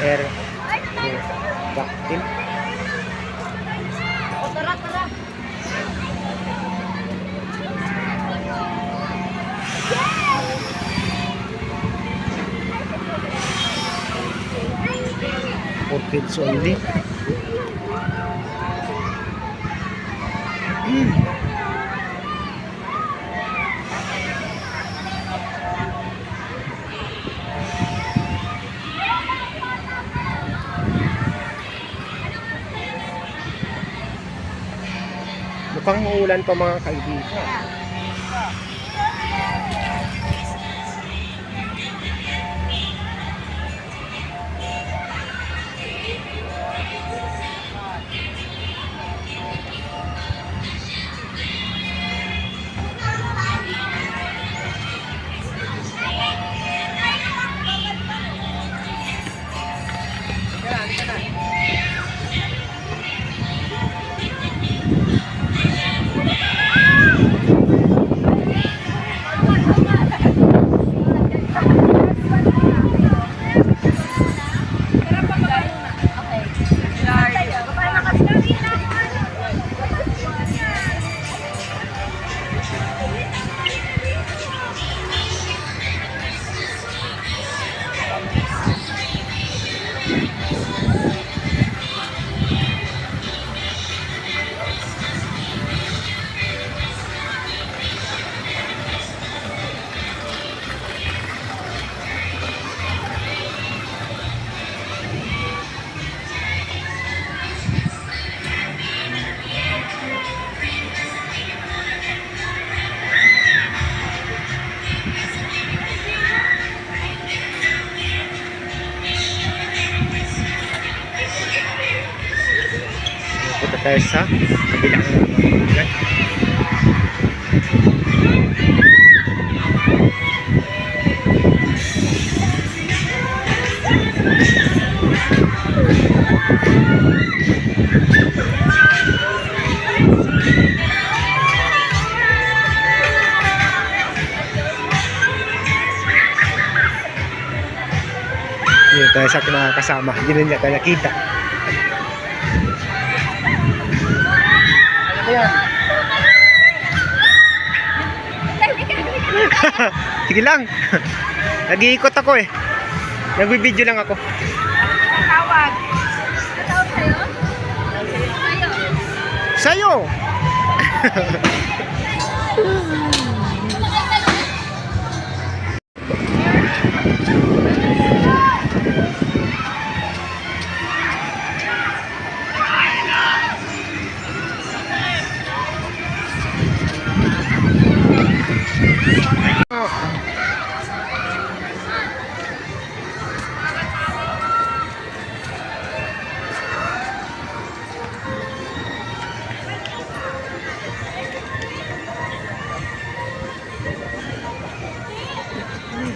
air vacuum. Tara, tara. For kids only. Mukhang muulan pa mga kaibigan. Punta tayo sa kabilang kaibigan. Dito tayo sa kinakasama. Hindi na niya tayo nakita. Ano yan? Sige lang. Nag-iikot ako eh. Nagbibideo lang ako. Tawag. Tawag sa'yo? Sa'yo!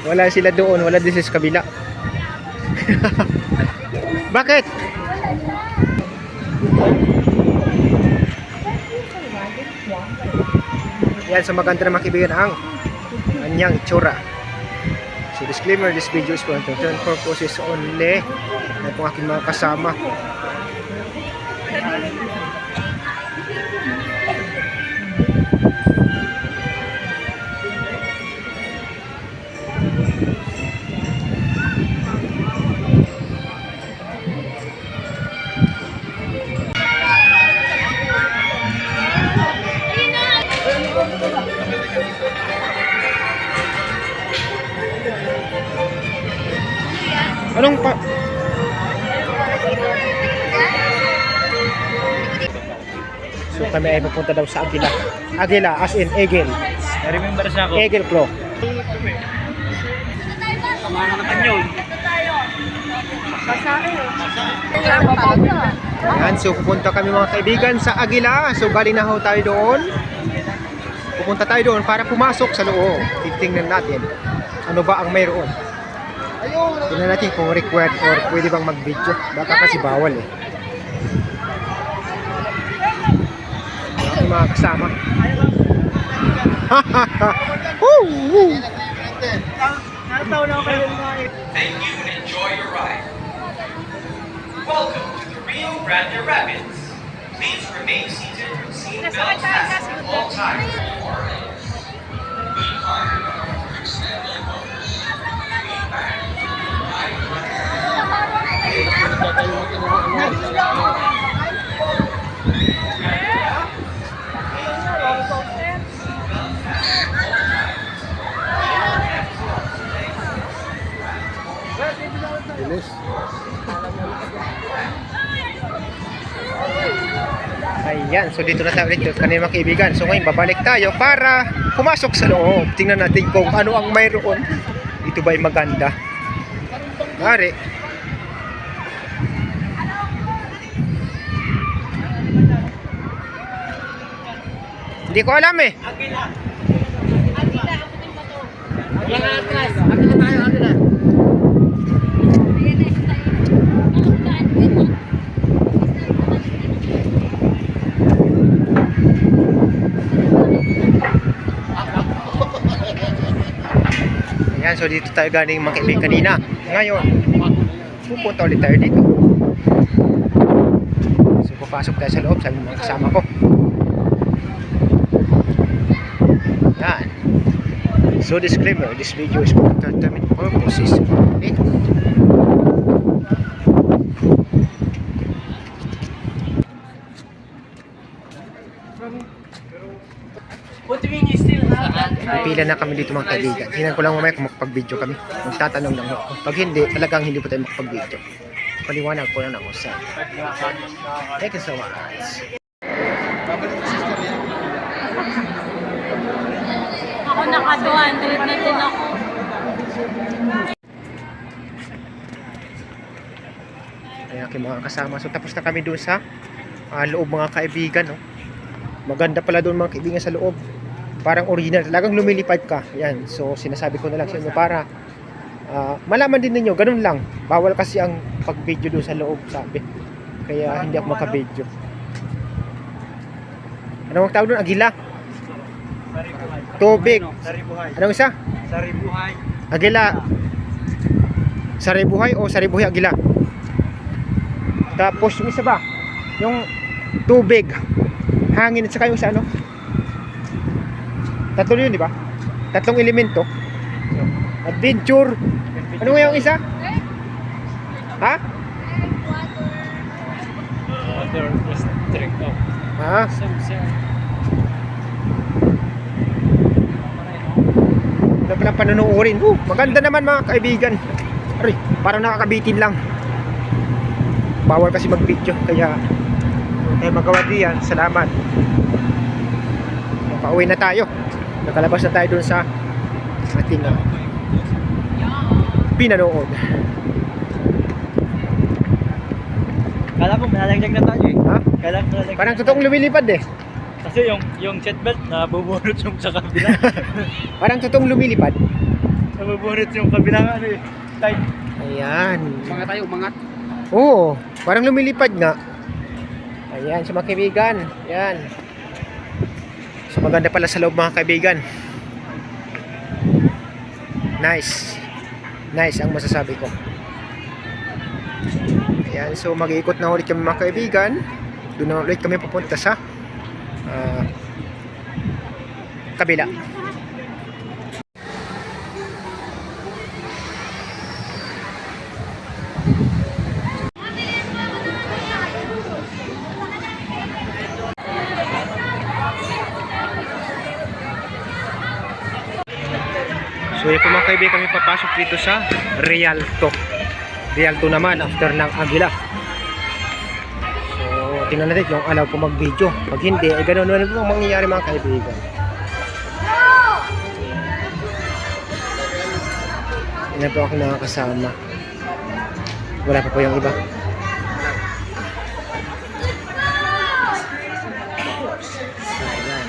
Wala sila doon, wala din sa kabila. Bakit? Yan, so maganda na makibigan ang kanyang itsura. So disclaimer, this video is for entertainment purposes only. Yan po aking mga kasama. Anong pa? So kami ay pupunta daw sa Agila. Agila as in Egel. I-remember siya ako. Egel Claw. Kamahan naman yun. Ayan, so pupunta kami mga kaibigan sa Agila. So galing na ho tayo doon. Pupunta tayo doon para pumasok sa loob. Titingnan natin ano ba ang mayroon. Tingnan natin kung required or pwede bang mag-video. Baka kasi bawal eh. Yung mga kasama. Woo! Nakatawa na ako kayo. Thank you and enjoy your ride. Welcome to the Rio Grande Rapids. Please remain seated with seatbelts fastened at all times. Bilis. Ayan, so dito na tayo ulit kanina mga kaibigan. So ngayon babalik tayo para pumasok sa loob. Tingnan natin kung ano ang mayroon. Ito ba'y maganda? Mari. Hindi ko alam eh. Ayan, so dito tayo galing mga kaibigan kanina. Ngayon, pupunta ulit tayo dito. So papasok tayo sa loob, sabi ng mga kasama ko. Yan. So disclaimer, this video is for entertainment purposes only. What do you mean you still have that? Pipila na kami dito mga kaibigan. Tingnan ko lang mamaya kung makapag-video kami. Magtatanong lang ako. Pag hindi, talagang hindi po tayo makapag-video. Paliwanag ko lang ako sa. Thank you so much. Ako naka 200 na din ako. Ayan aking mga kasama. So tapos na kami doon sa loob mga kaibigan. No? Maganda pala doon mga kaibigan sa loob. Parang original. Talagang lumilipad ka. Ayan. So sinasabi ko na lang sa inyo para malaman din ninyo. Ganun lang. Bawal kasi ang pag-video doon sa loob sabi. Kaya hindi ako maka-video. Anong tawag doon? Agila? Tubig. Saribuhay. Anong isa? Saribuhay. Agila. Saribuhay o Saribuhay Agila? Tapos yung isa ba? Yung tubig. Hangin at saka yung sa ano? Tatlo yun, di ba? Tatlong elemento. Adventure. Ano nga yung isa? Ha? Water, just drink of Ha? some Ano palang panonoodin? Maganda naman mga kaibigan. Aray, parang nakakabitin lang. Bawal kasi mag-video. Kaya magawa diyan. Salamat. Pauwi na tayo. Nakalabas na tayo dun sa ating pinanood. Kala ko malalaglag na tayo eh. Ha? Kala ko malalaglag. Parang totoong lumilipad eh. Kasi yung seatbelt nabubunot yung sa kabila. Parang totoong lumilipad. Nabubunot yung kabilang ano eh. Tight. Ayan. Mga tayo umangat. Oo, parang lumilipad nga. Ayan, sa mga kaibigan. Ayan. So maganda pala sa loob mga kaibigan. Nice. Nice ang masasabi ko. Ayan, so mag-iikot na ulit kami mga kaibigan. Doon na ulit kami pupunta sa kabila. So yun po mga kaibigan, kami papasok dito sa Rialto. Rialto naman after ng Agila. So tingnan natin kung allow po mag-video. Pag hindi, ay ganoon naman po ang mangyayari mga kaibigan. Yan po aking nakakasama. Wala pa po yung iba. Ayan.